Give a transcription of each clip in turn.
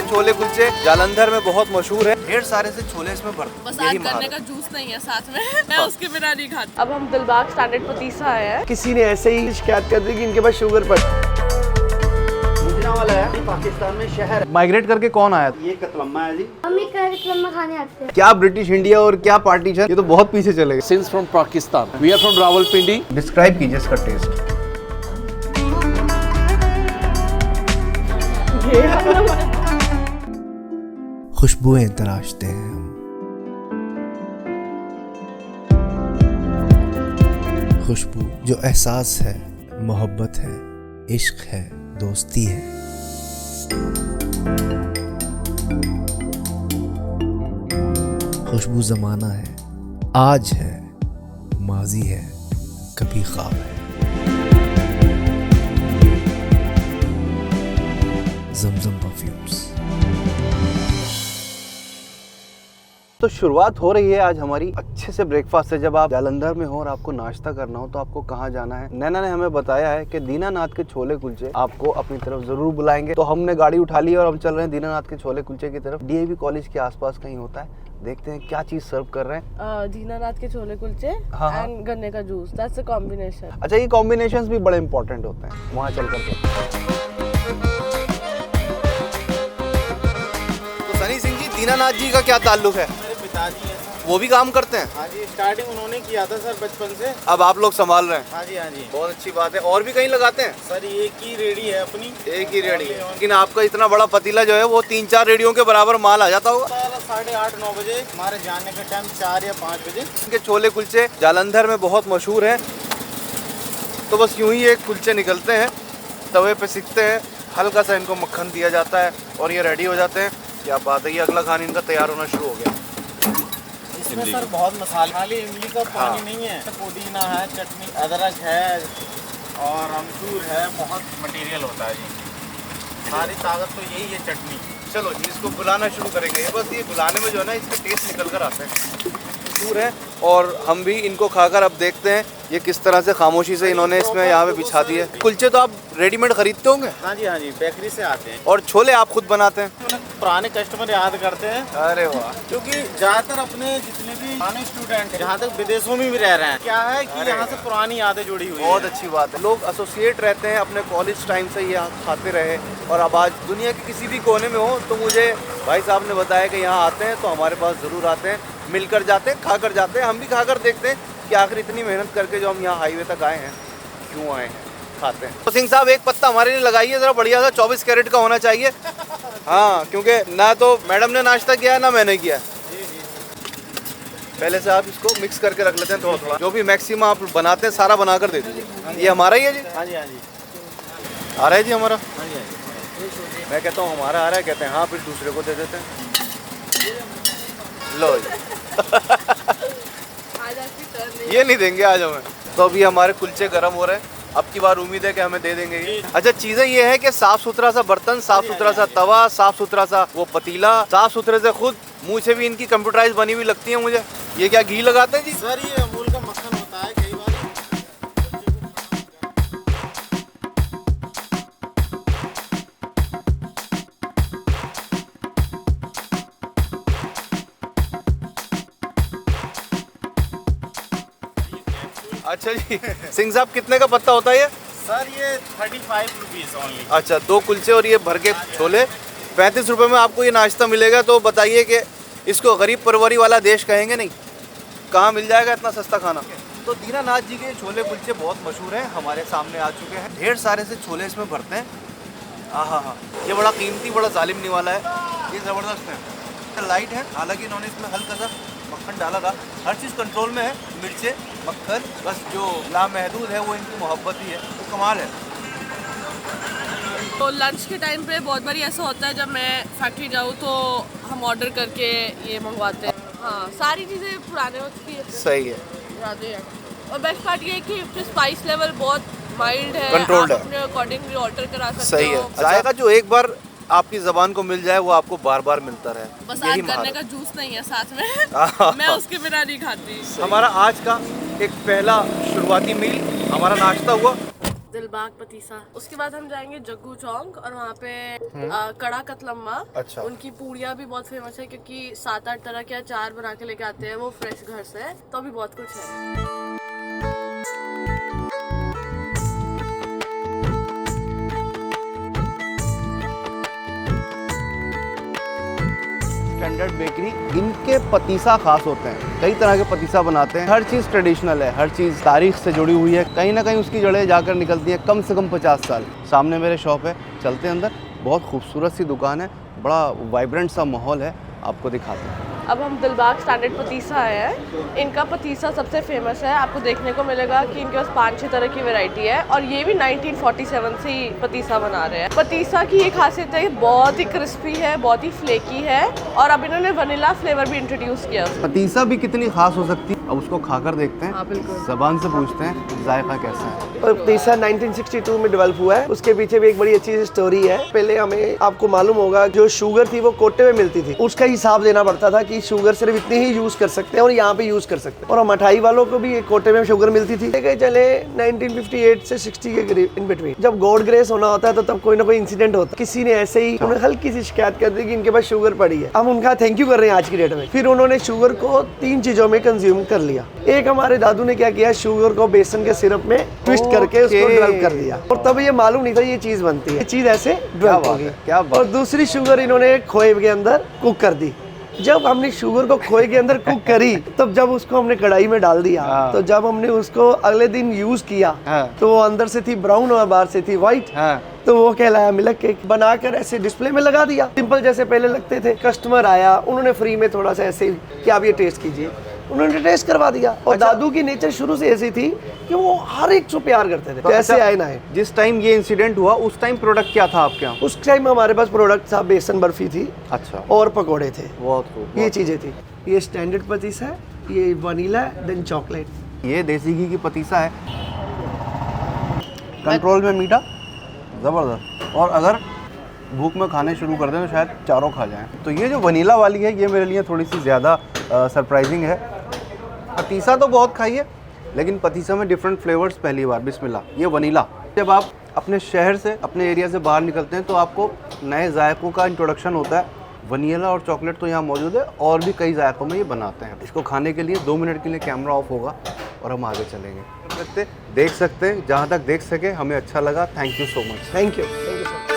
छोले कुलचे जालंधर में बहुत मशहूर है। ढेर सारे से छोले इसमें भरते। बस आज गन्ने का जूस नहीं है साथ में, मैं उसके बिना नहीं खाती। अब हम दिलबाग स्टैंडर्ड पतीसा आए हैं। किसी ने ऐसे ही शिकायत कर दी कि इनके पास शुगर पर वाला है। पाकिस्तान में शहर माइग्रेट करके कौन आया? ये कतलम्मा है जी। हम कतलम्मा खाने आते हैं। क्या ब्रिटिश इंडिया और क्या पार्टीशन, ये तो बहुत पीछे चले गए। Since from Pakistan, we are from Rawalpindi. Describe कीजिए इसका टेस्ट। खुशबुएं तराशते हैं हम, खुशबू जो एहसास है, मोहब्बत है, इश्क है, दोस्ती है। खुशबू जमाना है, आज है, माजी है, कभी ख्वाब है। जमजम परफ्यूम्स। तो शुरुआत हो रही है आज हमारी अच्छे से ब्रेकफास्ट से। जब आप जालंधर में हो और आपको नाश्ता करना हो तो आपको कहाँ जाना है? नैना ने हमें बताया है कि दीनानाथ के छोले कुलचे आपको अपनी तरफ जरूर बुलाएंगे। तो हमने गाड़ी उठा ली और हम चल रहे हैं दीनानाथ के छोले कुलचे की तरफ। डीएवी कॉलेज के आसपास कहीं होता है, देखते हैं क्या चीज सर्व कर रहे हैं। दीनानाथ के छोले कुलचे एंड गन्ने का जूस, दैट्स अ कॉम्बिनेशन। अच्छा, ये कॉम्बिनेशंस भी बड़े इंपॉर्टेंट होते हैं वहाँ चल कर। तो सनी सिंह जी, दीनानाथ जी का क्या ताल्लुक है? मेरे पिताजी हैं। वो भी काम करते हैं? हाँ जी, स्टार्टिंग उन्होंने किया था सर बचपन से। अब आप लोग संभाल रहे हैं? हाँ जी हाँ जी। बहुत अच्छी बात है। और भी कहीं लगाते हैं? सर एक ही रेडी है अपनी। एक ही रेडी है, लेकिन आपका इतना बड़ा पतीला जो है वो 3-4 रेडियों के बराबर माल आ जाता होगा। 8:30-9 बजे, हमारे जाने का टाइम 4 या 5 बजे। इनके छोले कुलचे जालंधर में बहुत मशहूर हैं। तो बस यूं ही एक कुलचे निकलते हैं, तवे पे सिकते हैं, हल्का सा इनको मक्खन दिया जाता है और ये रेडी हो जाते हैं। क्या बात है, ये अगला खाना इनका तैयार होना शुरू हो गया। इसमें सर बहुत मसाले, खाली इमली का पानी नहीं है, पुदीना है, चटनी, अदरक है और अमचूर है, बहुत मटेरियल होता है जी। सारी ताकत तो यही है चटनी। चलो जी, इसको बुलाना शुरू करेंगे। ये बस ये बुलाने में जो है ना, इसके टेस्ट निकल कर आते हैं, मशहूर है। और हम भी इनको खाकर अब देखते हैं ये किस तरह से खामोशी से इन्होंने इसमें यहाँ पे बिछा दिए। कुलचे तो आप रेडीमेड खरीदते होंगे? हाँ जी, बेकरी से आते हैं। और छोले आप खुद बनाते हैं? पुराने कस्टमर याद करते हैं। अरे वाह। क्योंकि ज्यादातर अपने जितने भी पुराने स्टूडेंट हैं, जहाँ तक विदेशों में भी रह रहे हैं, क्या है कि यहाँ से पुरानी यादें जुड़ी हुई बहुत हैं। अच्छी बात है। लोग एसोसिएट रहते हैं, अपने कॉलेज टाइम से यहाँ खाते रहे और अब आज दुनिया के किसी भी कोने में हो तो मुझे भाई साहब ने बताया कि यहाँ आते हैं तो हमारे पास ज़रूर आते हैं, मिलकर जाते हैं, खाकर जाते हैं। हम भी खाकर देखते हैं कि आखिर इतनी मेहनत करके जो हम यहाँ हाईवे तक आए हैं क्यों आए हैं, खाते हैं। तो सिंह साहब, एक पत्ता हमारे लिए लगाइए ज़रा, बढ़िया सा 24 कैरेट का होना चाहिए। हाँ, क्योंकि ना तो मैडम ने नाश्ता किया ना मैंने किया। पहले से आप इसको मिक्स करके रख लेते हैं थोड़ा थोड़ा। जो भी मैक्सिमम आप बनाते हैं सारा बना कर दे दीजिए। ये हमारा ही है जी? हाँ जी, आ रहा है जी हमारा? हाँ जी। मैं कहता हूँ हमारा आ रहा है, कहते हैं हाँ, फिर दूसरे को दे देते हैं। लो जी। ये नहीं देंगे आज हमें। तो अभी हमारे कुलचे गर्म हो रहे हैं, अब की बार उम्मीद है कि हमें दे देंगे ये। अच्छा, चीजें ये है कि साफ सुथरा सा बर्तन, साफ सुथरा सा तवा, साफ सुथरा सा वो पतीला, साफ सुथरे से खुद मुँह से भी इनकी कंप्यूटराइज बनी हुई लगती है मुझे। ये क्या घी लगाते हैं जी? सर ये अमूल का मक्खन होता है। कई बार अच्छा जी। सिंह साहब, कितने का पत्ता होता है ये? सर ये 35 रुपीज़ ओनली। अच्छा, 2 कुलचे और ये भर के छोले 35 रुपये में आपको ये नाश्ता मिलेगा। तो बताइए कि इसको गरीब परवरी वाला देश कहेंगे नहीं? कहाँ मिल जाएगा इतना सस्ता खाना? तो दीनानाथ जी के छोले कुलचे बहुत मशहूर हैं, हमारे सामने आ चुके हैं। ढेर सारे से छोले इसमें भरते हैं। हाँ, ये बड़ा कीमती, बड़ा जालिम निवाला है, ये ज़बरदस्त है। लाइट है, हालांकि इन्होंने इसमें हल्का सा मक्खन डाला था। हर चीज़ कंट्रोल में है, मिर्चे, मक्खन, बस जो लामहदूद है वो इनकी मोहब्बत ही है। तो कमाल है। तो लंच के टाइम पे बहुत बार ऐसा होता है, जब मैं फैक्ट्री जाऊँ तो हम ऑर्डर करके ये मंगवाते हैं। हाँ, सारी चीज़ें पुराने वक्त की है। सही है, यादें हैं। और बेस्ट पार्ट ये है कि स्पाइस लेवल बहुत माइल्ड है, कंट्रोल्ड है, अपने अकॉर्डिंग भी ऑर्डर करा सकते हो। सही है। जायका जो एक बार आपकी ज़बान को मिल जाए वो आपको बार बार मिलता रहे। बस आज गन्ने का जूस नहीं है साथ में, मैं उसके बिना नहीं खाती। हमारा आज का एक पहला शुरुआती मील, हमारा नाश्ता हुआ। दिलबाग पतीसा। उसके बाद हम जाएंगे जग्गू चौक और वहाँ पे कड़ा कतलम्मा। अच्छा। उनकी पूड़ियाँ भी बहुत फेमस है क्योंकि 7-8 तरह के अचार बना के लेके आते हैं वो फ्रेश घर से, तो भी बहुत कुछ है। स्टैंडर्ड बेकरी, इनके पतीसा खास होते हैं, कई तरह के पतीसा बनाते हैं, हर चीज़ ट्रेडिशनल है, हर चीज़ तारीख से जुड़ी हुई है, कहीं ना कहीं उसकी जड़ें जाकर निकलती हैं कम से कम 50 साल। सामने मेरे शॉप है, चलते हैं अंदर, बहुत खूबसूरत सी दुकान है, बड़ा वाइब्रेंट सा माहौल है, आपको दिखाते हैं। अब हम दिलबाग स्टैंडर्ड पतीसा आए हैं। इनका पतीसा सबसे फेमस है, आपको देखने को मिलेगा कि इनके पास 5-6 तरह की वैरायटी है और ये भी 1947 से ही पतीसा बना रहे हैं। पतीसा की ये खासियत है, बहुत ही क्रिस्पी है, बहुत ही फ्लेकी है और अब इन्होंने वनीला फ्लेवर भी इंट्रोड्यूस किया। पतीसा भी कितनी खास हो सकती है, अब उसको खाकर देखते हैं। हाँ, बिल्कुल। ज़बान से पूछते हैं जायका कैसा है। और पतीसा 1962 में डेवलप हुआ है, उसके पीछे भी एक बड़ी अच्छी स्टोरी है। पहले हमें आपको मालूम होगा जो शुगर थी वो कोटे में मिलती थी, उसका हिसाब देना पड़ता था कि शुगर सिर्फ इतनी ही यूज कर सकते हैं और यहाँ पे यूज कर सकते हैं, और मिठाई वालों को भी एक कोटे में शुगर मिलती थी। लेके चले 1958 से 60 के करीब इन बिटवीन, जब गॉड ग्रेस होना होता है तो तब कोई ना कोई इंसिडेंट होता है। किसी ने ऐसे ही उन्हें हल्की सी शिकायत कर दी कि इनके पास शुगर पड़ी है, हम उनका थैंक यू कर रहे हैं आज की डेट में। फिर उन्होंने शुगर को 3 चीजों में कंज्यूम कर लिया। एक हमारे दादू ने क्या किया, शुगर को बेसन के सिरप में ट्विस्ट करके उसको डेवलप कर दिया, और तब ये मालूम नहीं था ये चीज बनती है, ये चीज ऐसे डेवलप होगी। क्या बात। और दूसरी शुगर इन्होंने खोए के अंदर कुक कर दी। जब हमने शुगर को खोए के अंदर कुक करी, तब जब उसको हमने कढ़ाई में डाल दिया, तो जब हमने उसको अगले दिन यूज किया, तो वो अंदर से थी ब्राउन और बाहर से थी व्हाइट, तो वो कहलाया मिल्क केक। बनाकर ऐसे डिस्प्ले में लगा दिया, सिंपल जैसे पहले लगते थे। कस्टमर आया, उन्होंने फ्री में थोड़ा सा ऐसे कि आप ये टेस्ट कीजिए, उन्होंने टेस्ट करवा दिया। और दादू की नेचर शुरू से ऐसी थी कि वो हर एक से प्यार करते थे, कैसे आए ना आए। जिस टाइम ये इंसिडेंट हुआ उस टाइम प्रोडक्ट क्या था आपके यहाँ? उस टाइम हमारे पास प्रोडक्ट था, बेसन बर्फी थी, अच्छा, और पकोड़े थे, बहुत खूब। ये चीजें थी। ये स्टैंडर्ड पतीसा है, ये वनीला है, देन चॉकलेट। ये देसी घी की पतीसा है, कंट्रोल में मीठा, ज़बरदस्त। और अगर भूख में खाने शुरू कर दें तो शायद चारों खा जाएं। तो ये जो वनीला वाली है ये मेरे लिए थोड़ी सी ज़्यादा सरप्राइजिंग है। पतीसा तो बहुत खाई है, लेकिन पतीसा में डिफरेंट फ्लेवर्स पहली बार, बिस्मिल्लाह। ये वनीला, जब आप अपने शहर से, अपने एरिया से बाहर निकलते हैं तो आपको नए जायकों का इंट्रोडक्शन होता है। वनीला और चॉकलेट तो यहाँ मौजूद है, और भी कई जायकों में ये बनाते हैं। इसको खाने के लिए 2 मिनट के लिए कैमरा ऑफ होगा और हम आगे चलेंगे। देख सकते हैं, जहाँ तक देख सके, हमें अच्छा लगा। Thank you so much. Thank you, thank you so much.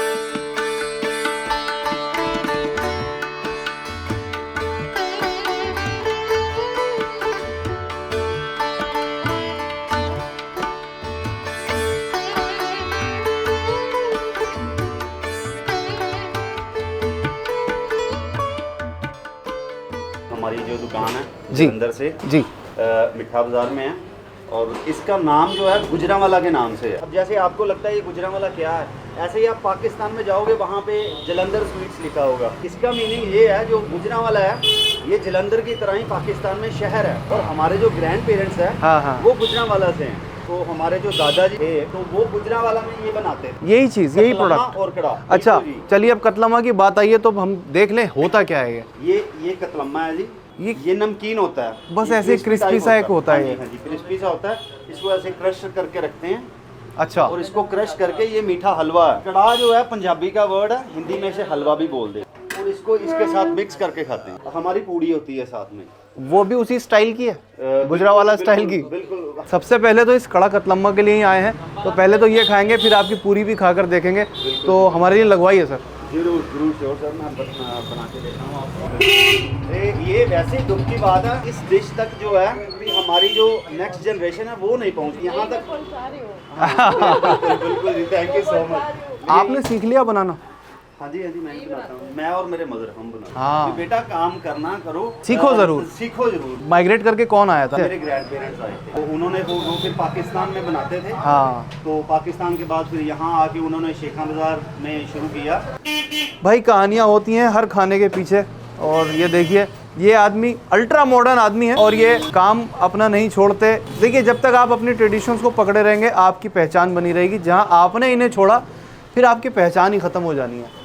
हमारी जो दुकान है जी, अंदर से जी, मिठा बाजार में है, और इसका नाम जो है गुजरांवाला के नाम से है। अब जैसे आपको लगता है ये गुजरांवाला क्या है, ऐसे ही आप पाकिस्तान में जाओगे वहाँ पे जलंधर स्वीट्स लिखा होगा। इसका मीनिंग ये है, जो गुजरांवाला है ये जलंधर की तरह ही पाकिस्तान में शहर है, और हमारे जो ग्रैंड पेरेंट्स हैं वो गुजरांवाला से हैं। तो हमारे जो दादाजी थे तो वो गुजरांवाला में ये बनाते थे, यही चीज़, यही प्रोडक्ट और कड़ा। अच्छा, चलिए अब कतलम्मा की बात आई है तो हम देख लें होता क्या है। ये कतलम्मा है जी, ये नमकीन होता है, बस ऐसे क्रिस्पी सा एक होता है। हाँ जी, क्रिस्पी सा होता है। इसको ऐसे क्रश करके रखते हैं, अच्छा, और इसको क्रश करके ये मीठा हलवा है। कड़ा जो है पंजाबी का वर्ड है, हिंदी में इसे हलवा भी बोल दे, और इसको इसके साथ मिक्स करके खाते हैं। हमारी पूड़ी होती है साथ में, वो भी उसी स्टाइल की है, गुजरांवाला स्टाइल की। बिल्कुल। सबसे पहले तो इस कड़ा कतलम्मा के लिए ही आए हैं, तो पहले तो ये खाएंगे, फिर आपकी पूरी भी खाकर देखेंगे। तो हमारे लिए लगवाइए सर। जरूर जरूर श्योर सर, मैं बना के देता हूँ आपको। ये वैसे ही दुख की बात है, इस डिश तक जो है हमारी जो नेक्स्ट जनरेशन है वो नहीं पहुँची यहाँ तक। बिल्कुल जी, थैंक यू सो मच। आपने सीख लिया बनाना? हाँ जी, मैं ही बनाता हूँ, मैं और मेरे मदर हम बनाते हैं। हाँ। तो बेटा काम करना करो, सीखो जरूर, सीखो जरूर। माइग्रेट करके कौन आया था? मेरे ग्रैंड पेरेंट्स आए थे, तो उन्होंने वो फिर पाकिस्तान में बनाते थे। हाँ, तो पाकिस्तान के बाद फिर यहाँ आके उन्होंने शेखा बाजार में शुरू किया। भाई कहानियाँ होती हैं हर खाने के पीछे, और ये देखिए ये आदमी अल्ट्रा मॉडर्न आदमी है और ये काम अपना नहीं छोड़ते। देखिए जब तक आप अपनी ट्रेडिशंस को पकड़े रहेंगे आपकी पहचान बनी रहेगी, जहाँ आपने इन्हें छोड़ा फिर आपकी पहचान ही ख़त्म हो जानी है।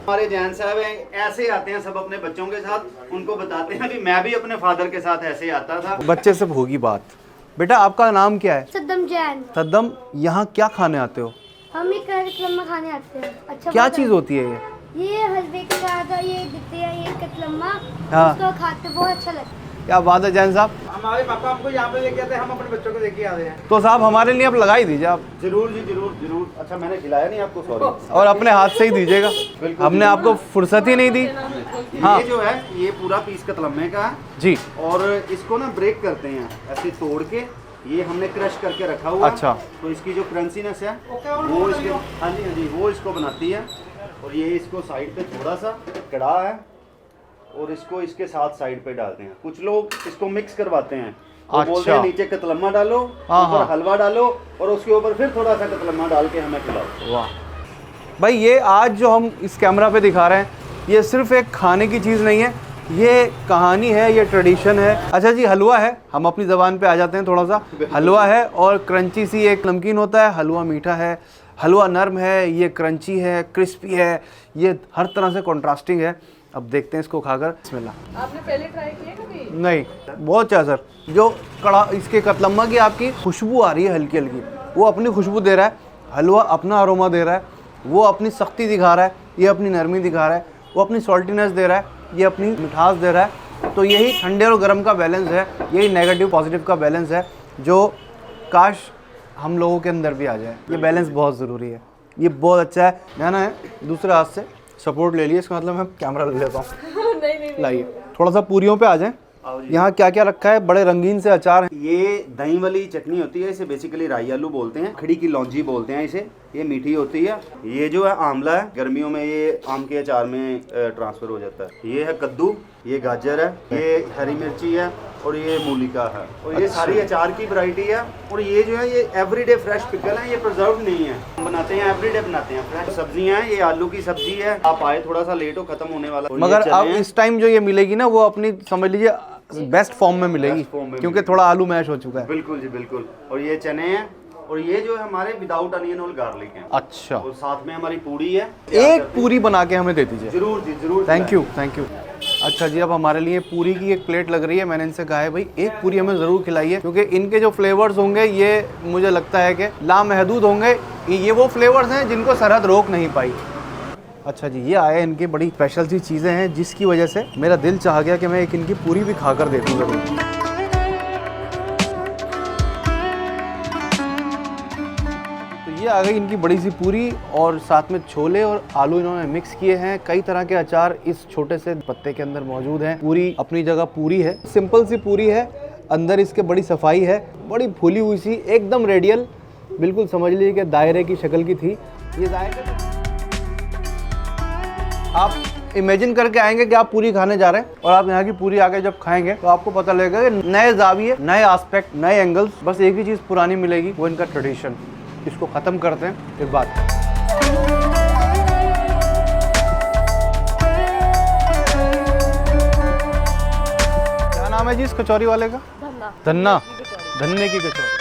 हमारे जैन साहब हैं, ऐसे आते हैं सब अपने बच्चों के साथ, उनको बताते हैं कि मैं भी अपने फादर के साथ ऐसे आता था। बच्चे से होगी बात, बेटा आपका नाम क्या है? सद्दम जैन। सद्दम, यहाँ क्या खाने आते हो? हम एक कतलम्मा खाने आते हैं। अच्छा क्या बहुत चीज़ होती है ये? ये हलवे के साथ ये दिखते हैं, ये कतलम्मा। हाँ। उसको खाते बहुत अच्छा लगता है। क्या बात है जैन साहब। हमारे पापा हमको यहाँ पे लेके आते हैं, हम अपने बच्चों को लेके आते हैं। तो साहब हमारे लिए आप लगा ही दीजिए आप, जरूर जी, जरूर जरूर। अच्छा मैंने खिलाया नहीं आपको, सॉरी। और अपने हाथ से ही दीजिएगा, हमने आपको फुर्सत ही नहीं दी। हाँ ये जो है ये पूरा पीस कतलम्मे का है जी। और इसको ना ब्रेक करते हैं ऐसे तोड़ के, ये हमने क्रश करके रखा हुआ है। अच्छा। तो इसकी जो क्रंचीनेस है वो इसके, हाँ जी वो इसको बनाती है। और ये इसको साइड पे थोड़ा सा कड़ा है और इसको इसके साथ साइड पे डालते हैं। कुछ लोग इसको मिक्स करवाते हैं, वो बोलते हैं अच्छा। नीचे कतलम्मा डालो, हाँ, ऊपर हाँ। हलवा डालो और उसके ऊपर फिर थोड़ा सा कतलम्मा डाल के हमें खिलाओ। वाह भाई, ये आज जो हम इस कैमरा पे दिखा रहे हैं ये सिर्फ एक खाने की चीज़ नहीं है, ये कहानी है, ये ट्रेडिशन है। अच्छा जी, हलवा है, हम अपनी ज़बान पे आ जाते हैं थोड़ा सा। हलवा है और क्रंची सी एक नमकीन होता है, हलवा मीठा है, हलवा नर्म है, ये क्रंची है, क्रिस्पी है, ये हर तरह से कॉन्ट्रास्टिंग है। अब देखते हैं इसको खाकर। बिस्मिल्लाह। आपने पहले ट्राई किया कभी? नहीं, बहुत अच्छा सर। जो कड़ा इसके कतलम्मा की आपकी खुशबू आ रही है हल्की हल्की, वो अपनी खुशबू दे रहा है, हलवा अपना अरोमा दे रहा है, वो अपनी सख्ती दिखा रहा है, ये अपनी नरमी दिखा रहा है, वो अपनी सॉल्टीनेस दे रहा है, ये अपनी मिठास दे रहा है। तो यही ठंडे और गर्म का बैलेंस है, यही नेगेटिव पॉजिटिव का बैलेंस है जो काश हम लोगों के अंदर भी आ जाए। ये बैलेंस बहुत ज़रूरी है, ये बहुत अच्छा है। जाना है दूसरे हाथ से सपोर्ट ले लिए, इसका मतलब मैं कैमरा ले लेता हूँ। लाइए थोड़ा सा पूरियों पे आ जाएं। यहाँ क्या क्या रखा है? बड़े रंगीन से अचार हैं। ये दही वाली चटनी होती है, इसे बेसिकली राई आलू बोलते हैं, खड़ी की लौंजी बोलते हैं इसे। ये मीठी होती है। ये जो है आंवला है, गर्मियों में ये आम के अचार में ट्रांसफर हो जाता है। ये है कद्दू, ये गाजर है, ये हरी मिर्ची है और ये मूली का है। और ये सारी अचार की वैरायटी है। और ये जो है ये एवरीडे फ्रेश पिकल है, ये प्रिजर्व नहीं है, हम बनाते हैं एवरीडे बनाते हैं। फ्रेश सब्जियां हैं, ये आलू की सब्जी है। आप आए थोड़ा सा लेट हो, खत्म होने वाला। मगर अब इस टाइम जो ये मिलेगी ना, वो अपनी समझ लीजिए बेस्ट फॉर्म में मिलेगी, क्योंकि थोड़ा आलू मैश हो चुका है। बिल्कुल जी बिल्कुल। और ये चने हैं और ये जो है हमारे विदाउट अनियन और गार्लिक हैं। अच्छा, और साथ में हमारी पूड़ी है। एक पूरी बना के हमें दे दीजिए। जरूर जी जरूर। Thank you thank you. अच्छा जी, अब हमारे लिए पूरी की एक प्लेट लग रही है। मैंने इनसे कहा है भाई एक पूरी हमें ज़रूर खिलाइए, क्योंकि इनके जो फ्लेवर्स होंगे ये मुझे लगता है कि लामहदूद होंगे। ये वो फ्लेवर्स हैं जिनको सरहद रोक नहीं पाई। अच्छा जी, ये आए इनकी बड़ी स्पेशल सी चीज़ें हैं जिसकी वजह से मेरा दिल चाह गया कि मैं एक इनकी पूरी भी खाकर देखूँ ज़रूर। ये आ गई इनकी बड़ी सी पूरी और साथ में छोले और आलू इन्होंने मिक्स किए हैं। कई तरह के अचार इस छोटे से पत्ते के अंदर मौजूद हैं। पूरी अपनी जगह पूरी है, सिंपल सी पूरी है, अंदर इसके बड़ी सफाई है, बड़ी फूली हुई सी, एकदम रेडियल, बिल्कुल समझ लीजिए कि दायरे की शक्ल की थी। ये दायरे आप इमेजिन करके आएंगे कि आप पूरी खाने जा रहे हैं और आप यहाँ की पूरी आके जब खाएंगे तो आपको पता लगेगा कि नए जाविये, नए एस्पेक्ट, नए एंगल्स, बस एक ही चीज़ पुरानी मिलेगी, वो इनका ट्रेडिशन। इसको ख़त्म करते हैं फिर बात। क्या नाम है जी इस कचौरी वाले का? धन्ना। धन्ना, धन्ने की कचौरी।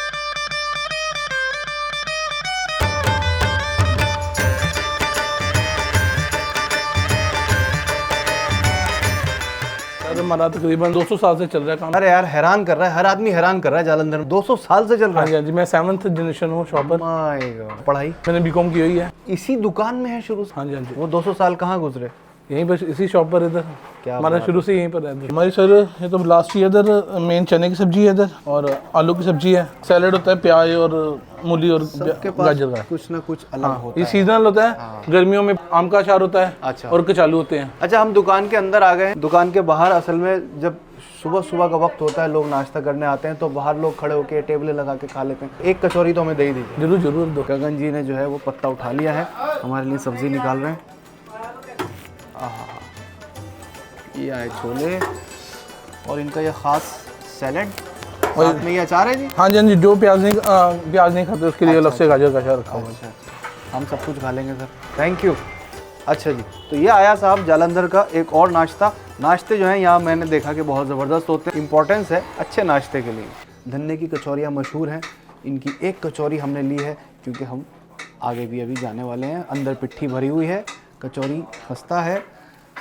हमारा तकरीबन 200 साल से चल रहा है काम। अरे यार हैरान कर रहा है, हर आदमी हैरान कर रहा है। जालंधर में 200 साल से चल रहा हाँ है। जी हाँ जी, मैं 7th जनरेशन हूँ शॉपर। My God. पढ़ाई मैंने बीकॉम की हुई है। इसी दुकान में है शुरू से? हाँ जी हाँ जी। वो 200 साल कहाँ गुजरे? यहीं पर इसी शॉप पर इधर क्या हमारा बात शुरू से यहीं पर है। हमारी सर ये तो लास्ट ईयर इधर मेन चने की सब्जी है इधर और आलू की सब्जी है। सैलेड होता है प्याज और मूली और गाजर का। कुछ ना कुछ अलग होता ये है। सीजनल होता है। गर्मियों में आम का अचार होता है। अच्छा। और कचालू होते हैं। अच्छा, हम दुकान के अंदर आ गए हैं। दुकान के बाहर असल में जब सुबह सुबह का वक्त होता है, लोग नाश्ता करने आते हैं, तो बाहर लोग खड़े होकर टेबलें लगा के खा लेते हैं। एक कचौरी तो हमें दे ही दीजिए। जरूर जरूर दो। गगन जी ने जो है वो पत्ता उठा लिया है, हमारे लिए सब्जी निकाल रहे हैं। आहा, ये आए छोले और इनका ये ख़ास सैलेड, साथ में ये अचार है जी। हाँ जी हाँ जी, जो प्याज नहीं खाते उसके लिए अलग से गाजर का अचार रखा हुआ है। अच्छा, हम सब कुछ खा लेंगे सर, थैंक यू। अच्छा जी, तो ये आया साहब जालंधर का एक और नाश्ता। नाश्ते जो हैं यहाँ मैंने देखा कि बहुत ज़बरदस्त होते हैं। इम्पोर्टेंस है अच्छे नाश्ते के लिए। धन्ने की कचौरियाँ मशहूर हैं। इनकी एक कचौरी हमने ली है क्योंकि हम आगे भी अभी जाने वाले हैं। अंदर पिट्ठी भरी हुई है, कचौरी खस्ता है,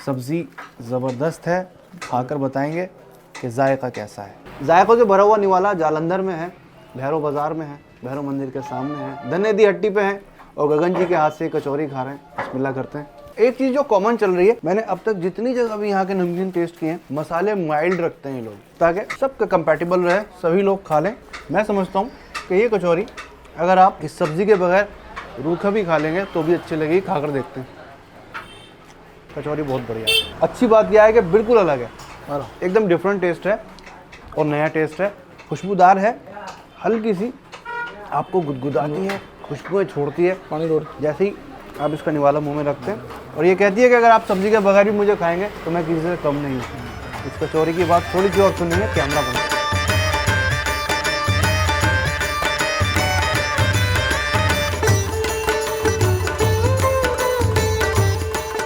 सब्ज़ी ज़बरदस्त है, खाकर बताएंगे। कि जायका कैसा है। जायकों से भरा हुआ निवाला जालंधर में है, भैरव बाज़ार में है, भैरव मंदिर के सामने है, धनेदी हट्टी पे है और गगन जी के हाथ से कचौरी खा रहे हैं, बिस्मिल्लाह करते हैं। एक चीज़ जो कॉमन चल रही है, मैंने अब तक जितनी जगह भी यहाँ के नमकीन टेस्ट किए हैं, मसाले माइल्ड रखते हैं ये लोग ताकि सबके कंपैटिबल रहे, सभी लोग खा लें। मैं समझता हूँ कि ये कचौरी अगर आप इस सब्ज़ी के बगैर रूखा भी खा लेंगे तो भी अच्छी लगेगी। खाकर देखते हैं, कचौरी बहुत बढ़िया है। अच्छी बात यह है कि बिल्कुल अलग है, एकदम डिफरेंट टेस्ट है और नया टेस्ट है, खुशबूदार है, हल्की सी आपको गुदगुदाती है, खुशबुएं छोड़ती है पानी रोड जैसे ही आप इसका निवाला मुंह में रखते हैं। और ये कहती है कि अगर आप सब्ज़ी के बगैर भी मुझे खाएंगे तो मैं किसी से कम नहीं हूँ। इस कचौरी की बात थोड़ी सी और सुनेंगे कैमरा बंद।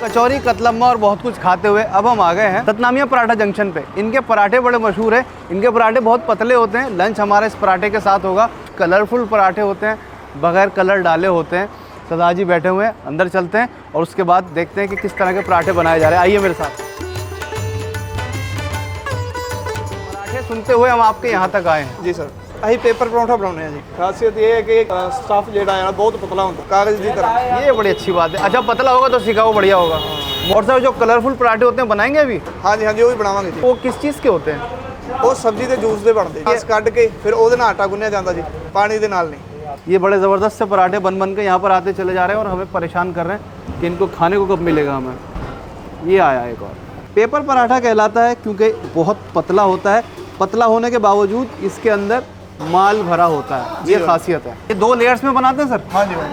कचौरी, कतलम्मा और बहुत कुछ खाते हुए अब हम आ गए हैं सतनामिया पराठा जंक्शन पे। इनके पराठे बड़े मशहूर हैं, इनके पराठे बहुत पतले होते हैं। लंच हमारा इस पराठे के साथ होगा। कलरफुल पराठे होते हैं, बगैर कलर डाले होते हैं। सरदार जी बैठे हुए हैं, अंदर चलते हैं और उसके बाद देखते हैं कि किस तरह के पराठे बनाए जा रहे हैं। आइए मेरे साथ। पराठे सुनते हुए हम आपके यहाँ तक आए हैं। जी सर, अही पेपर परौंठा बनाने हैं जी। खासियत ये है कि स्टफ जेड़ा है बहुत पतला होता है, कागज की तरह। ये बड़ी अच्छी बात है। अच्छा, पतला होगा तो सिखाओ, बढ़िया होगा। और सर जो कलरफुल पराठे होते हैं बनाएंगे अभी? हाँ जी हाँ जी, वो भी बनावांगे जी। वो किस चीज़ के होते हैं? वो सब्जी के जूस दे बनते हैं, रस कट के फिर ਉਹਦੇ ਨਾਲ आटा गुन्निया जाता जी, पानी दे नाल नहीं। ये बड़े ज़बरदस्त से पराठे बन के यहाँ पर आते चले जा रहे हैं और हमें परेशान कर रहे हैं कि इनको खाने को कब मिलेगा हमें। ये आया एक और पेपर पराठा कहलाता है क्योंकि बहुत पतला होता है। पतला होने के बावजूद इसके अंदर माल भरा होता है, ये खासियत है। ये 2 लेयर्स में बनाते हैं सर? हाँ जी भाई।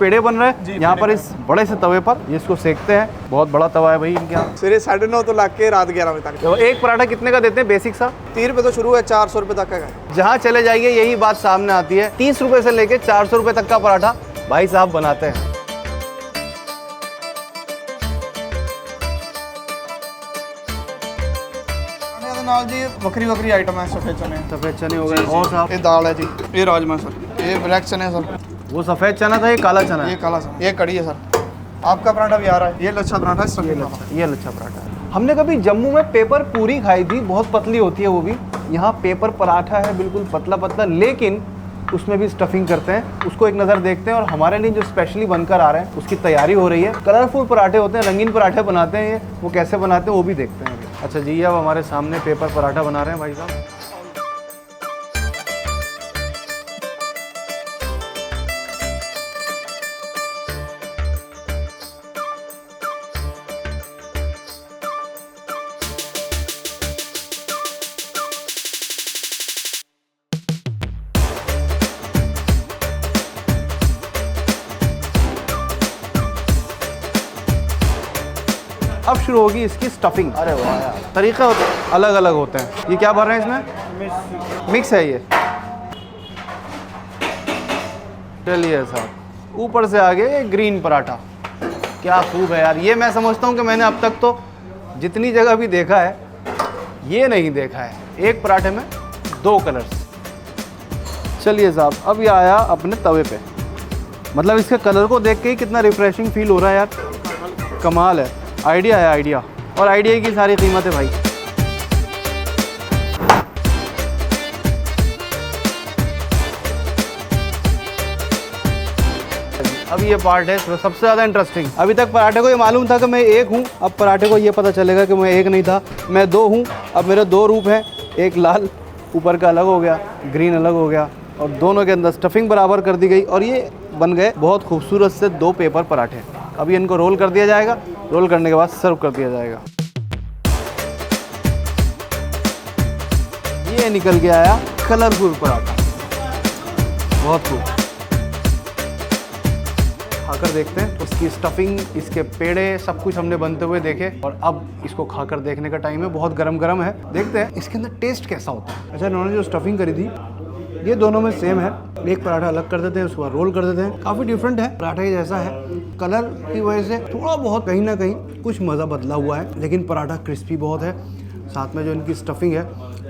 पेड़े बन रहे हैं यहाँ पर इस बड़े से तवे पर, ये इसको सेकते हैं। बहुत बड़ा तवा है भाई इनके यहाँ। सवेरे 9:30 तो लग के रात 11 बजे तक। एक पराठा कितने का देते हैं बेसिक सा? 30 रुपये तो शुरू है, 400 रुपये तक का है। जहाँ चले जाइए यही बात सामने आती है। 30 रुपये से लेके 400 रुपये तक का पराठा भाई साहब बनाते हैं। नाल जी वक्री वक्री आइटम है। सफ़ेद चने, सफ़ेद चने हो गए और साहब ये दाल है जी, ये राजमा सर, ये ब्लैक चने सर, वो सफ़ेद चना था, ये काला चना है। ये काला चना, ये कड़ी है सर। आपका पराठा भी आ रहा है, ये लच्छा पराठा है। ये लच्छा पराठा। हमने कभी जम्मू में पेपर पूरी खाई थी, बहुत पतली होती है वो भी। यहाँ पेपर पराठा है, बिल्कुल पतला पतला, लेकिन उसमें भी स्टफिंग करते हैं। उसको एक नज़र देखते हैं और हमारे लिए जो स्पेशली बनकर आ रहे हैं उसकी तैयारी हो रही है। कलरफुल पराठे होते हैं, रंगीन पराठे बनाते हैं ये, वो कैसे बनाते हैं वो भी देखते हैं। अच्छा जी, अब हमारे सामने पेपर पराठा बना रहे हैं भाई साहब। अब शुरू होगी इसकी स्टफिंग। अरे वाह यार, तरीका अलग अलग होते हैं। ये क्या भर रहे हैं इसमें? मिक्स है ये। चलिए साहब, ऊपर से आगे ग्रीन पराठा, क्या खूब है यार। ये मैं समझता हूँ कि मैंने अब तक तो जितनी जगह भी देखा है ये नहीं देखा है, एक पराठे में 2 कलर्स। चलिए साहब, अब ये आया अपने तवे पे। मतलब इसके कलर को देख के ही कितना रिफ्रेशिंग फील हो रहा है यार, कमाल है। आइडिया है आइडिया, और आइडिया की सारी कीमत है भाई। अब ये पार्ट है सबसे ज़्यादा इंटरेस्टिंग। अभी तक पराठे को ये मालूम था कि मैं एक हूँ, अब पराठे को ये पता चलेगा कि मैं एक नहीं था, मैं 2 हूँ। अब मेरे 2 रूप हैं, एक लाल ऊपर का अलग हो गया, ग्रीन अलग हो गया, और दोनों के अंदर स्टफिंग बराबर कर दी गई और ये बन गए बहुत खूबसूरत से 2 पेपर पराठे। अभी इनको रोल कर दिया जाएगा, रोल करने के बाद सर्व कर दिया जाएगा। ये निकल के आया कलरफुल पराठा, बहुत खूब। खाकर देखते हैं उसकी स्टफिंग, इसके पेड़े, सब कुछ हमने बनते हुए देखे और अब इसको खाकर देखने का टाइम है। बहुत गरम गरम है, देखते हैं इसके अंदर टेस्ट कैसा होता है। अच्छा, इन्होंने जो स्टफिंग करी थी ये दोनों में सेम है। एक पराठा अलग कर देते हैं, उसके बाद रोल कर देते हैं। काफ़ी डिफरेंट है, पराठा जैसा है। कलर की वजह से थोड़ा बहुत कहीं ना कहीं कुछ मज़ा बदला हुआ है, लेकिन पराठा क्रिस्पी बहुत है। साथ में जो इनकी स्टफिंग है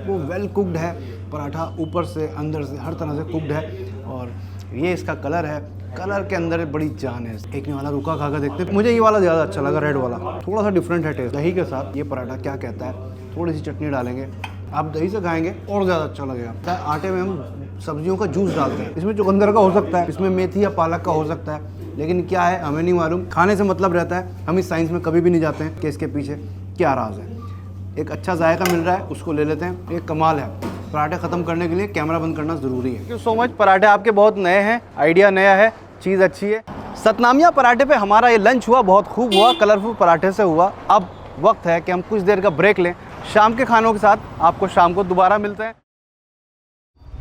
वो वेल कुकड है। पराठा ऊपर से अंदर से हर तरह से कुकड है। और ये इसका कलर है, कलर के अंदर बड़ी जान है। एक वाला रुका खा कर देखते हैं। मुझे ये वाला ज़्यादा अच्छा लगा, रेड वाला, थोड़ा सा डिफरेंट है टेस्ट। दही के साथ ये पराठा क्या कहता है। थोड़ी सी चटनी डालेंगे, आप दही से खाएंगे और ज़्यादा अच्छा लगेगा। आटे में हम सब्जियों का जूस डालते हैं, इसमें चुकंदर का हो सकता है, इसमें मेथी या पालक का हो सकता है, लेकिन क्या है हमें नहीं मालूम। खाने से मतलब रहता है, हम इस साइंस में कभी भी नहीं जाते हैं कि इसके पीछे क्या राज है। एक अच्छा जायका मिल रहा है, उसको ले लेते हैं, एक कमाल है। पराठे ख़त्म करने के लिए कैमरा बंद करना ज़रूरी है। Thank you so much. पराठे आपके बहुत नए हैं, आइडिया नया है, चीज़ अच्छी है। सतनामिया पराठे पे हमारा ये लंच हुआ, बहुत खूब हुआ, कलरफुल पराठे से हुआ। अब वक्त है कि हम कुछ देर का ब्रेक लें। शाम के खानों के साथ आपको शाम को दोबारा मिलते हैं।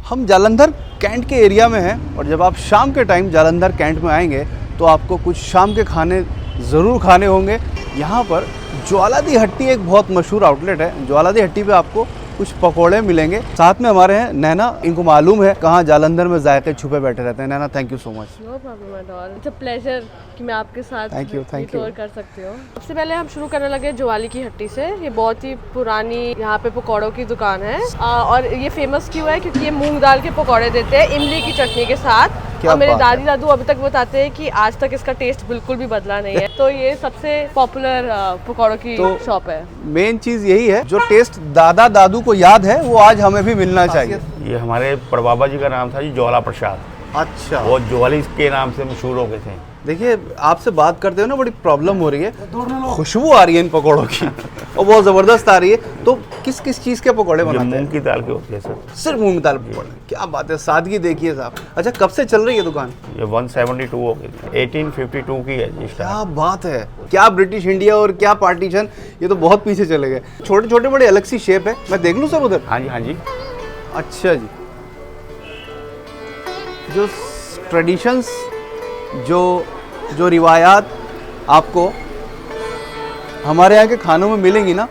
हम जालंधर कैंट के एरिया में हैं और जब आप शाम के टाइम जालंधर कैंट में आएंगे तो आपको कुछ शाम के खाने ज़रूर खाने होंगे। यहाँ पर ज्वाला दी हट्टी एक बहुत मशहूर आउटलेट है। ज्वाला दी हट्टी पे आपको कुछ पकोड़े मिलेंगे। साथ में हमारे हैं नैना, इनको मालूम है कहाँ जालंधर में जायके छुपे बैठे रहते हैं। Naina, thank you so much. No problem at all, it's a pleasure कि मैं आपके साथ थैंक यू टूर कर सकती हूँ। सबसे पहले हम शुरू करने लगे ज्वाली की हट्टी से। ये बहुत ही पुरानी यहाँ पे पकौड़ों की दुकान है और ये फेमस क्यों है क्योंकि ये मूंग दाल के पकौड़े देते हैं इमली की चटनी के साथ। और मेरे दादी दादू अभी तक बताते हैं कि आज तक इसका टेस्ट बिल्कुल भी बदला नहीं है। तो ये सबसे पॉपुलर पकौड़ों की शॉप है। मेन चीज़ यही है, जो टेस्ट दादा दादू को याद है वो आज हमें भी मिलना चाहिए। ये हमारे परबाबा जी का नाम था जी ज्वाला प्रसाद। अच्छा। वो ज्वाली के नाम से मशहूर हो गए थे। देखिए, आपसे बात करते हो ना बड़ी प्रॉब्लम हो रही है, खुशबू आ रही है इन पकौड़ों की और बहुत ज़बरदस्त आ रही है। तो किस किस चीज़ के पकौड़े बनाते हैं? मूंग की दाल के होते हैं सर। सिर्फ मूंग दाल पकौड़े, क्या बात है, सादगी देखिए साहब। अच्छा, कब से चल रही है दुकान? ये 172 हो गई, 1852 की है जी। क्या बात है, क्या ब्रिटिश इंडिया और क्या पार्टीशन, ये तो बहुत पीछे चले गए। छोटे छोटे बड़े अलग सी शेप है, मैं देख लूँ सर उधर? हाँ जी, हाँ जी। अच्छा जी, जो ट्रेडिशंस, जो रिवायात आपको हमारे यहाँ के खानों में मिलेंगी ना,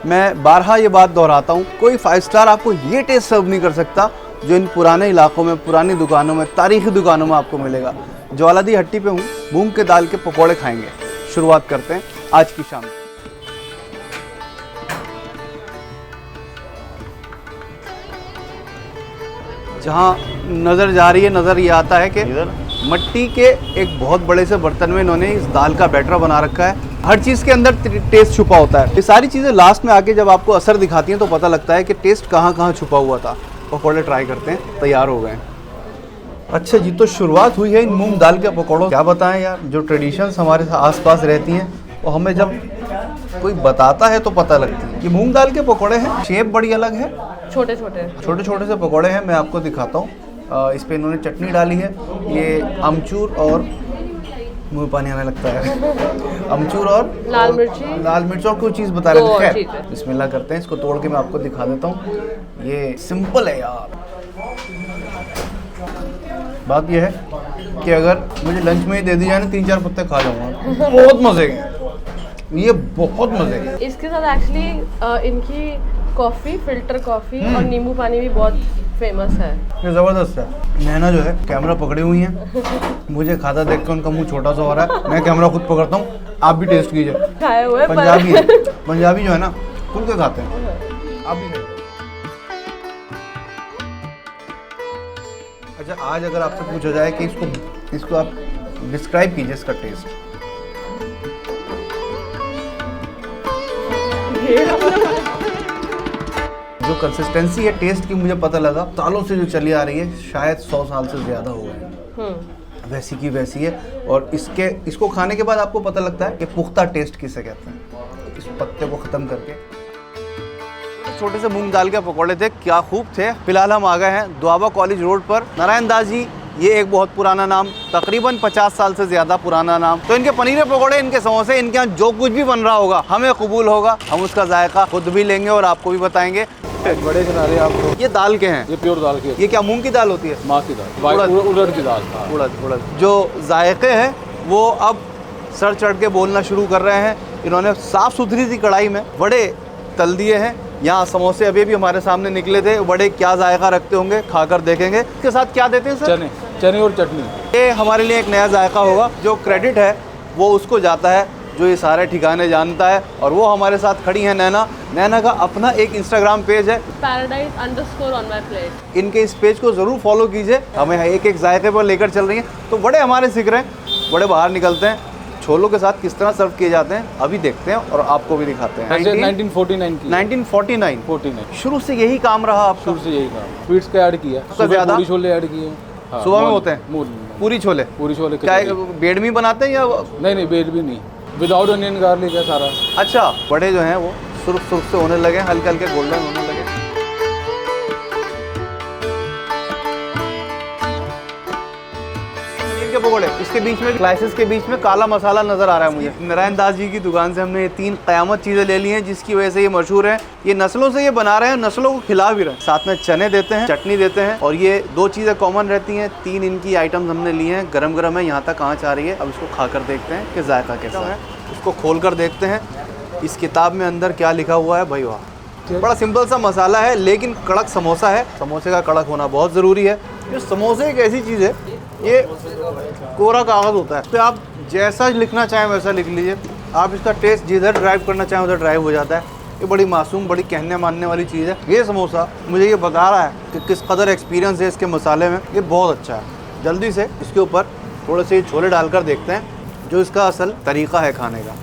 मैं बारहा ये बात दोहराता हूँ, कोई 5 स्टार आपको ये टेस्ट सर्व नहीं कर सकता जो इन पुराने इलाकों में, पुरानी दुकानों में, तारीखी दुकानों में आपको मिलेगा। ज्वाला दी हट्टी पे हूँ, मूंग के दाल के पकौड़े खाएंगे। शुरुआत करते हैं आज की शाम। जहाँ नज़र जा रही है, नज़र ये आता है कि मट्टी के एक बहुत बड़े से बर्तन में इन्होंने इस दाल का बैटर बना रखा है। हर चीज़ के अंदर टेस्ट छुपा होता है। ये सारी चीज़ें लास्ट में आके जब आपको असर दिखाती हैं तो पता लगता है कि टेस्ट कहाँ कहाँ छुपा हुआ था। पकौड़े ट्राई करते हैं, तैयार हो गए। अच्छा जी, तो शुरुआत हुई है इन मूंग दाल के पकौड़ों। क्या बताएं यार, जो ट्रेडिशंस हमारे आसपास रहती हैं वो हमें जब कोई बताता है तो पता लगती है। ये मूंग दाल के पकौड़े हैं, शेप बड़ी अलग है, छोटे छोटे से पकौड़े हैं। मैं आपको दिखाता हूँ। इस पे इन्होंने चटनी डाली है, ये अमचूर और मुँह पानी आने लगता है अमचूर और लाल मिर्च और कोई चीज़ बता रहे थे। खैर, बिस्मिल्लाह करते हैं। इसको तोड़ के मैं आपको दिखा देता हूँ। ये सिंपल है यार। बात यह है कि अगर मुझे लंच में ही दे दी जाए ना, 3-4 पत्ते खा जाऊँगा। बहुत मज़े के, ये बहुत मज़े के। इसके साथ एक्चुअली इनकी कॉफ़ी, फिल्टर कॉफ़ी और नींबू पानी भी बहुत फेमस है। ये ज़बरदस्त है। नैना जो है कैमरा पकड़ी हुई है, मुझे खाता देख कर उनका मुंह छोटा सा हो रहा है। मैं कैमरा खुद पकड़ता हूँ, आप भी टेस्ट कीजिए। खाए हुए पंजाबी है, पंजाबी जो है ना खुल के खाते हैं, आप भी। अच्छा, आज अगर आपसे पूछा जाए कि इसको आप डिस्क्राइब कीजिए इसका टेस्ट। जो कंसिस्टेंसी है टेस्ट की, मुझे पता लगा सालों से जो चली आ रही है, शायद 100 साल से ज़्यादा हो गए, वैसी की वैसी है। और इसको खाने के बाद आपको पता लगता है कि पुख्ता टेस्ट किसे कहते हैं। इस पत्ते को ख़त्म करके छोटे से मूंग दाल के पकौड़े थे, क्या खूब थे। फिलहाल हम आ गए हैं दुआबा कॉलेज रोड पर। नारायण दास जी, ये एक बहुत पुराना नाम, तकरीबन 50 साल से ज़्यादा पुराना नाम। तो इनके पनीर पकौड़े, इनके समोसे, इनके यहाँ जो कुछ भी बन रहा होगा हमें कबूल होगा। हम उसका जायका खुद भी लेंगे और आपको भी बताएंगे। बड़े किनारे आपको ये दाल के हैं? ये प्योर दाल के। ये क्या मूंग की दाल होती है? माँ की दाल, उड़द की दाल। उड़द। जो जायके हैं वो अब सर चढ़ के बोलना शुरू कर रहे हैं। इन्होंने साफ़ सुथरी सी कढ़ाई में बड़े तल दिए हैं। यहाँ समोसे अभी भी हमारे सामने निकले थे, बड़े क्या जायका रखते होंगे, खाकर देखेंगे। इसके साथ क्या देते हैं सर? चने और चटनी। ये हमारे लिए एक नया जायका होगा। जो क्रेडिट है वो उसको जाता है जो ये सारे ठिकाने जानता है। और वो हमारे साथ खड़ी हैं नैना का अपना एक इंस्टाग्राम पेज है, paradise_on_my_plate। इनके इस पेज को ज़रूर फॉलो कीजिए। हमें एक एक जायके पर लेकर चल रही हैं। तो बड़े हमारे सीख रहे हैं, बड़े बाहर निकलते हैं। छोलों के साथ किस तरह सर्व किए जाते हैं अभी देखते हैं और आपको भी दिखाते हैं। 1949 की 1949 49 शुरू से यही काम रहा आपका? शुरू से यही काम, स्वीट्स का ऐड किया, सबसे ज्यादा पूरी छोले ऐड किए। हाँ, सुबह में होते हैं पूरी छोले? पूरी छोले क्या बेडमी बनाते हैं या? नहीं बेड भी नहीं, विदाउट अनियन गार्लिक है सारा। अच्छा, बड़े जो हैं वो सुर्ख सुर्ख से होने लगे, हल्के हल्के गोल्डन होने लगे। पनीर के पकौड़े, इसके बीच में स्लाइसेस के बीच में काला मसाला नजर आ रहा है मुझे। नारायण दास जी की दुकान से हमने ये 3 क़यामत चीज़ें ले ली हैं जिसकी वजह से ये मशहूर है। ये नस्लों से ये बना रहे हैं, नस्लों को खिला भी रहे हैं। साथ में चने देते हैं, चटनी देते हैं और ये 2 चीज़ें कॉमन रहती हैं। 3 इनकी आइटम्स हमने लिए हैं, गरम गरम है, यहाँ तक आँच आ रही है। अब इसको खा कर देखते हैं कि जायका कैसा है। इसको खोल कर देखते हैं इस किताब में अंदर क्या लिखा हुआ है। भाई वाह, बड़ा सिंपल सा मसाला है लेकिन कड़क समोसा है। समोसे का कड़क होना बहुत ज़रूरी है। ये समोसे एक ऐसी चीज़ है, ये कोरा कागज़ होता है, तो आप जैसा लिखना चाहें वैसा लिख लीजिए। आप इसका टेस्ट जिधर ड्राइव करना चाहें उधर ड्राइव हो जाता है। ये बड़ी मासूम, बड़ी कहने मानने वाली चीज़ है। ये समोसा मुझे ये बता रहा है कि किस कदर एक्सपीरियंस है इसके मसाले में। ये बहुत अच्छा है। जल्दी से इसके ऊपर थोड़े से छोले डालकर देखते हैं जो इसका असल तरीक़ा है खाने का।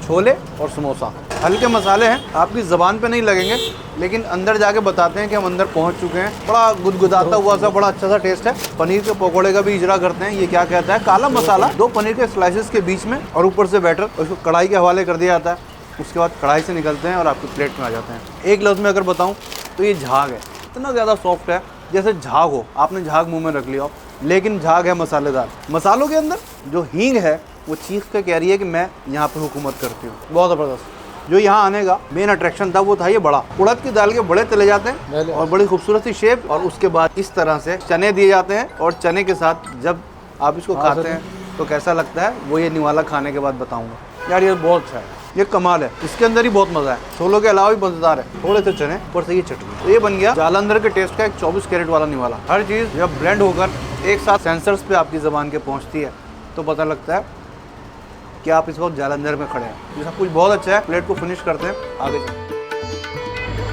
छोले और समोसा हल्के मसाले हैं, आपकी ज़बान पे नहीं लगेंगे लेकिन अंदर जाके बताते हैं कि हम अंदर पहुंच चुके हैं। बड़ा गुदगुदाता हुआ सा बड़ा अच्छा सा टेस्ट है। पनीर के पकोड़े का भी इजरा करते हैं। ये क्या कहता है? काला मसाला 2 पनीर के स्लाइसेस के बीच में और ऊपर से बैटर, उसको कढ़ाई के हवाले कर दिया जाता है। उसके बाद कढ़ाई से निकलते हैं और आपकी प्लेट में आ जाते हैं। एक लफ्ज़ में अगर बताऊँ तो ये झाग है, इतना ज़्यादा सॉफ्ट है जैसे झाग हो। आपने झाग मुँह में रख लिया हो लेकिन झाग है मसालेदार। मसालों के अंदर जो हींग है वो चीख के कह रही है कि मैं यहाँ पे हुकूमत करती हूँ। बहुत ज़बरदस्त। जो यहाँ आने का मेन अट्रैक्शन था वो था ये बड़ा। उड़द की दाल के बड़े तले जाते हैं और बड़ी खूबसूरत सी शेप, और उसके बाद इस तरह से चने दिए जाते हैं और चने के साथ जब आप इसको खाते हैं तो कैसा लगता है वो ये निवाला खाने के बाद बताऊँगा। यार ये बहुत अच्छा है, ये कमाल है। इसके अंदर ही बहुत मज़ा है। छोलों के अलावा भी मज़ेदार है। थोड़े से चने ऊपर से ये चटनी, तो ये बन गया जालंधर के टेस्ट का एक 24 कैरेट वाला निवाला। हर चीज़ जब ब्लेंड होकर एक साथ सेंसर्स पे आपकी ज़बान के पहुँचती है तो पता लगता है कि आप इस वक्त जालंधर में खड़े हैं। ये सब कुछ बहुत अच्छा है। प्लेट को फिनिश करते हैं, आगे चलते हैं।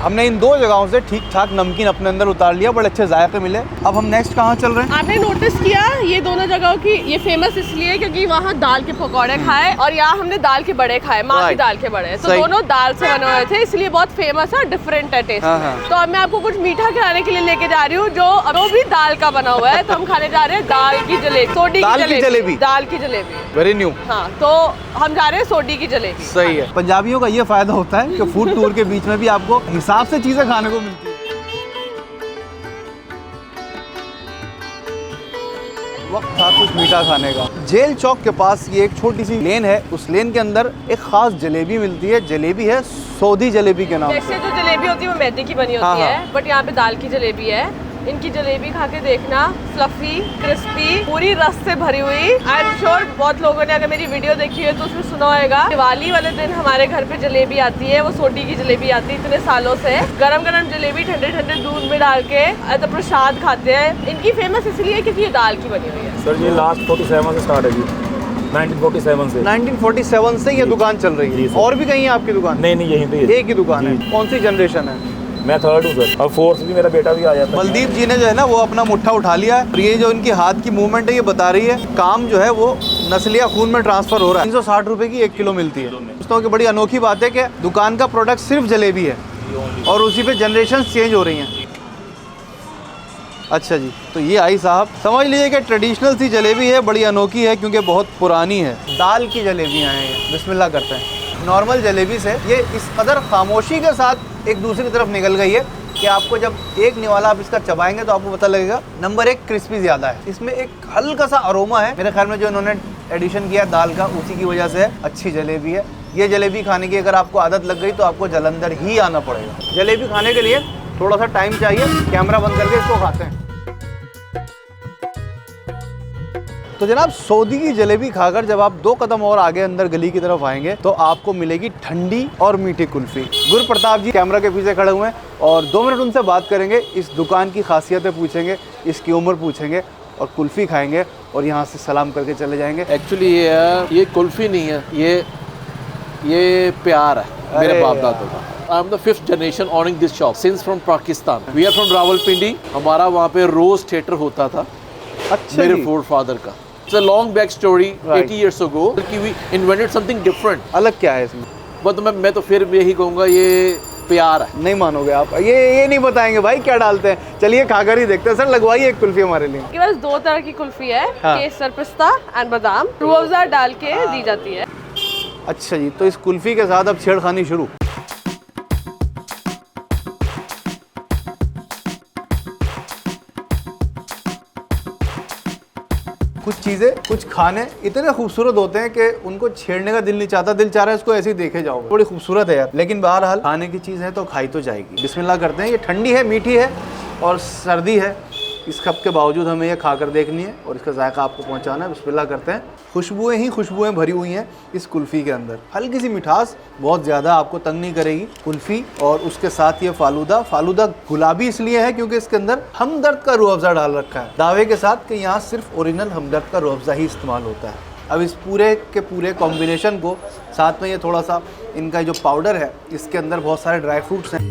हमने इन 2 जगहों से ठीक ठाक नमकीन अपने अंदर उतार लिया, बड़े अच्छे जायके मिले। अब हम नेक्स्ट कहाँ चल रहे हैं? आपने नोटिस किया ये दोनों जगहों की ये फेमस इसलिए क्योंकि वहाँ दाल के पकौड़े खाए और यहाँ हमने दाल के बड़े खाए, माँ की दाल के बड़े। तो दोनों दाल से बने हुए थे इसलिए बहुत फेमस है, डिफरेंट है टेस्ट। तो अब मैं आपको कुछ मीठा खिलाने के लिए लेके जा रही हूँ जो भी दाल का बना हुआ है। तो हम खाने जा रहे हैं दाल की जलेबी, सोडी की जलेबी, दाल की जलेबी। Very new. हाँ, तो हम जा रहे हैं सोडी की जलेबी। सही है। पंजाबियों का ये फायदा होता है कि फूड टूर के बीच में भी आपको हिसाब से चीजें खाने को मिलती है। वक्त था कुछ मीठा खाने का। जेल चौक के पास ये एक छोटी सी लेन है, उस लेन के अंदर एक खास जलेबी मिलती है। जलेबी है सऊदी जलेबी के नाम से। जैसे जो जलेबी होती है वो मैदे की बनी होती है, बट यहाँ पे दाल की जलेबी है। इनकी जलेबी खा के देखना, फ्लफी, क्रिस्पी, पूरी रस से भरी हुई। आई एम श्योर बहुत लोगों ने अगर मेरी वीडियो देखी है तो उसमें सुना होगा दिवाली वाले दिन हमारे घर पे जलेबी आती है, वो सोडी की जलेबी आती है। इतने सालों से गरम गरम जलेबी ठंडे ठंडे दूध में डाल के तो प्रसाद खाते हैं। इनकी फेमस इसलिए क्योंकि ये दाल की बनी हुई है। सर ये लास्ट 47 से स्टार्ट है जी, 1947 से। 1947 से ये दुकान चल रही है। और भी कहीं है आपकी दुकान? नहीं यहीं पे एक ही दुकान है। कौन सी जनरेशन है? मैं 3rd हूँ सर, और 4th भी मेरा बेटा भी आ जाता है। बलदीप जी ने जो है ना वो अपना मुट्ठा उठा लिया है। ये जो इनकी हाथ की मूवमेंट है ये बता रही है काम जो है वो नस्लिया खून में ट्रांसफर हो रहा है। 360 रुपए की 1 किलो मिलती है। दोस्तों की बड़ी अनोखी बात है कि दुकान का प्रोडक्ट सिर्फ जलेबी है और उसी पे जनरेशन चेंज हो रही हैं। अच्छा जी, तो ये आई साहब, समझ लीजिए कि ट्रेडिशनल सी जलेबी है, बड़ी अनोखी है क्योंकि बहुत पुरानी है। दाल की जलेबियाँ हैं ये। बिस्मिल्लाह करते हैं। नॉर्मल जलेबी से ये इस कदर खामोशी के साथ एक दूसरी तरफ निकल गई है कि आपको जब एक निवाला आप इसका चबाएंगे तो आपको पता लगेगा। नंबर 1 क्रिस्पी ज़्यादा है, इसमें एक हल्का सा अरोमा है। मेरे ख्याल में जो इन्होंने एडिशन किया दाल का उसी की वजह से अच्छी जलेबी है। ये जलेबी खाने की अगर आपको आदत लग गई तो आपको जालंधर ही आना पड़ेगा। जलेबी खाने के लिए थोड़ा सा टाइम चाहिए। कैमरा बंद करके इसको खाते हैं। तो जनाब सऊदी की जलेबी खाकर जब आप 2 कदम और आगे अंदर गली की तरफ आएंगे तो आपको मिलेगी ठंडी और मीठी कुल्फी। गुरु प्रताप जी कैमरा के पीछे खड़े हुए हैं और 2 मिनट उनसे बात करेंगे, इस दुकान की खासियतें पूछेंगे, इसकी उम्र पूछेंगे और कुल्फी खाएंगे और यहाँ से सलाम करके चले जाएंगे। एक्चुअली ये कुल्फी नहीं है, ये प्यार है मेरे बाप दादों का। I am the 5th generation owning this shop since from Pakistan. We are from Rawalpindi. हमारा वहाँ पे रोज थिएटर होता था। अच्छा, मेरे फोर फादर का। It's a long back story. Right. 80 years ago, कि we invented something different. अलग क्या है इसमें? बट मैं तो फिर यही कहूँगा ये प्यार है। नहीं मानोगे आप, ये नहीं बताएंगे भाई क्या डालते हैं। चलिए खाकर ही देखते हैं। सर लगवाइए एक कुल्फी हमारे लिए। के पास 2 तरह की कुल्फी है, हाँ। केसर पिस्ता एंड बादाम, रूह अफ़ज़ा डाल के दी जाती है। अच्छा जी, तो इस कुल्फी के साथ अब छेड़खानी शुरू। कुछ चीज़ें, कुछ खाने इतने खूबसूरत होते हैं कि उनको छेड़ने का दिल नहीं चाहता, दिल चाह रहा है इसको ऐसे ही देखे जाओ। बड़ी खूबसूरत है यार, लेकिन बहरहाल खाने की चीज़ है तो खाई तो जाएगी। बिस्मिल्लाह करते हैं। ये ठंडी है, मीठी है और सर्दी है, इस कप के बावजूद हमें ये खाकर देखनी है और इसका जायका आपको पहुंचाना है। बिस्मिल्लाह करते हैं। खुशबुएं ही खुशबुएं भरी हुई हैं इस कुल्फ़ी के अंदर। हल्की सी मिठास, बहुत ज़्यादा आपको तंग नहीं करेगी कुल्फ़ी। और उसके साथ ये फालूदा गुलाबी इसलिए है क्योंकि इसके अंदर हमदर्द का रूह अफ़ज़ा डाल रखा है, दावे के साथ कि यहाँ सिर्फ ओरिजिनल हमदर्द का रूह अफ़ज़ा ही इस्तेमाल होता है। अब इस पूरे के पूरे कॉम्बिनेशन को साथ में ये थोड़ा सा इनका जो पाउडर है, इसके अंदर बहुत सारे ड्राई फ्रूट्स हैं।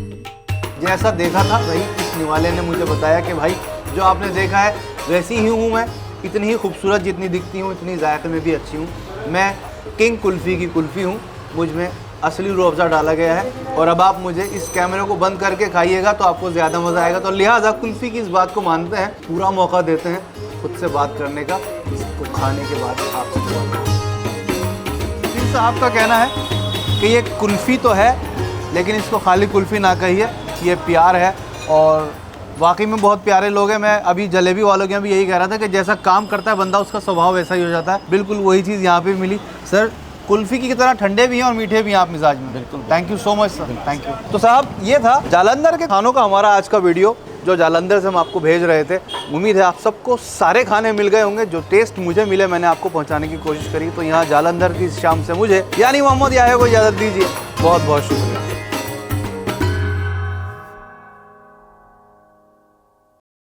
जैसा देखा था वही इस निवाले ने मुझे बताया कि भाई जो आपने देखा है वैसी ही हूँ मैं, इतनी ही खूबसूरत जितनी दिखती हूँ इतनी जायके में भी अच्छी हूँ। मैं किंग कुल्फ़ी की कुल्फ़ी हूँ, मुझ में असली रूह अफ़ज़ा डाला गया है। और अब आप मुझे इस कैमरे को बंद करके खाइएगा तो आपको ज़्यादा मज़ा आएगा। तो लिहाजा कुल्फ़ी की इस बात को मानते हैं, पूरा मौका देते हैं खुद से बात करने का, इसको खाने के बाद आपसे। आपका कहना है कि ये कुल्फ़ी तो है लेकिन इसको खाली कुल्फ़ी ना कहिए, ये प्यार है। और वाकई में बहुत प्यारे लोग हैं। मैं अभी जलेबी वालों के यहाँ भी यही कह रहा था कि जैसा काम करता है बंदा उसका स्वभाव वैसा ही हो जाता है। बिल्कुल वही चीज़ यहाँ पे मिली। सर कुल्फ़ी की तरह ठंडे भी हैं और मीठे भी हैं आप मिजाज में। बिल्कुल, thank you so much sir, thank you. तो साहब ये था जालंधर के खानों का हमारा आज का वीडियो जो जालंधर से हम आपको भेज रहे थे। उम्मीद है आप सबको सारे खाने मिल गए होंगे, जो टेस्ट मुझे मिले मैंने आपको पहुँचाने की कोशिश करी। तो यहाँ जालंधर की शाम से मुझे यानी मोहम्मद याहे को इजाज़त दीजिए। बहुत बहुत शुक्रिया।